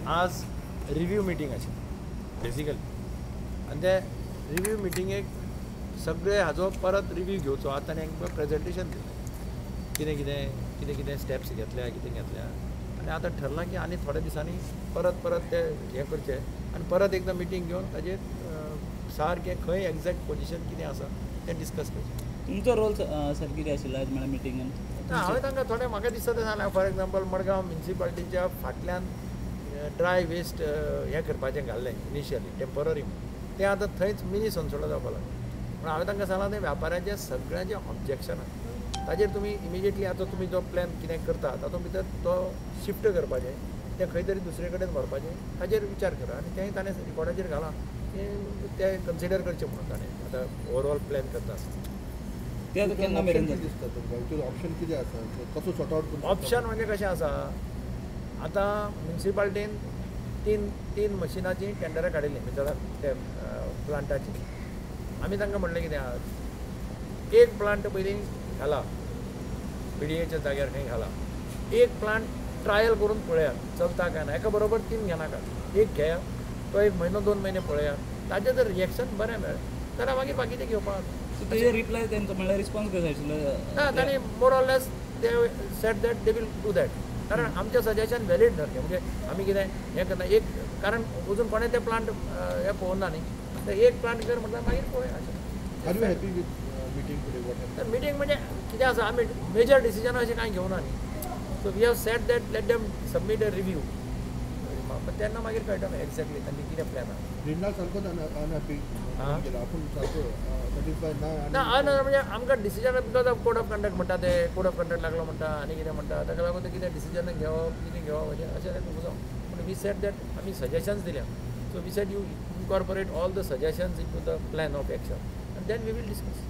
आज review meeting आशिल्ली basically आनी ते रिव्यू मिटींगेक सगळे हाजो परत रिव्यू घेवचो आतां ताणें एक प्रेजेंटेशन दिलें कितें कितें कितें कितें स्टेप्स घेतल्या कितें घेतल्या आनी आतां ठरलां की आनी थोड्या दिसांनी परत परत ते हें करचें आनी परत एकदां मिटींग घेवन ताजेर सारकें खंय एग्जॅक्ट पोजिशन कितें आसा तें डिस्कस करचें. तुमचो रोल सर कितें आशिल्लो आयज म्हळ्यार मिटिंगान? हांवें तांकां थोडें म्हाका दिसता तें सांगलें. फॉर एग्जाम्पल मडगांव म्युनिसिपालिटीच्या फाटल्यान ड्राय वेस्ट हें करपाचें घाल्लें इनिशियली टेम्पररी तें आतां थंयच मिनी सनसोडा जावपाक लागलें. पूण हांवें तांकां सांगलां तें व्यापाऱ्याचें सगळ्यांचें ऑब्जेक्शन आसा ताजेर तुमी इमिजिएटली आतां तुमी जो प्लॅन कितें करता तातूंत भितर तो शिफ्ट करपाचें तें खंय तरी दुसरे कडेन व्हरपाचें ताजेर विचार करा आनी तेंय ताणें रिकॉर्डाचेर घालां तें कन्सिडर करचें म्हणून ताणें आतां ओवरऑल प्लॅन करता आसतना. ते आतां केन्ना मेरेन दिसता तुमकां ऑप्शन कितें आसा कसो सॉर्ट आउट करता? ऑप्शन म्हणजे कशें आसा आतां म्युनिसिपालिटीन तीन मशिनाची टेंडरां काडिल्लीं भितर ते प्लांटाची. आमी तांकां म्हणलें कितें आहा एक प्लांट पयलीं घाला PDAच्या जाग्यार खंय घाला एक प्लांट ट्रायल करून पळयात चलता काय ना एका बरोबर 3 घेनाका एक घेया तो 1 म्हयनो 2 म्हयने पळयात ताजें जर रिएक्शन बरें मेळ्ळें जाल्यार मागीर बाकीचें घेवपाक. तेजे रिप्लाय तेंचो म्हणल्यार रिस्पॉन्स कसो आशिल्लो? ना तांणी more or less they said that they will do that. कारण आमचें सजेशन वॅलीड धरचें म्हणजे आमी कितें हें करना एक कारण अजून कोणें ते प्लांट हें पळोवना न्ही तर एक प्लांट कर म्हटल्यार मागीर पळया अशें. Are you happy with meeting today what happen? Meeting म्हणजे कितें आसा आमी मेजर डिसिजन अशें कांय घेवना न्ही. So we have said that let them submit a review तेन्ना मागीर कळटा एक्झॅक्टली तांची कितें प्लॅन आहा. रिंडाल सारकोच अनहॅपी केला आपूण सारको सॅटिस्फाय ना म्हणजे आमकां decision because of code of conduct म्हणटा ते कोड ऑफ कंडक्ट लागलो म्हणटा आनी कितें म्हणटा ताका लागून ते कितें डिसिजन घेवप कितें घेवप अशें नजो. पूण वी सेट दॅट आमी सजेशन्स दिल्या so we said you incorporate all the suggestions into the plan of action and then we will discuss.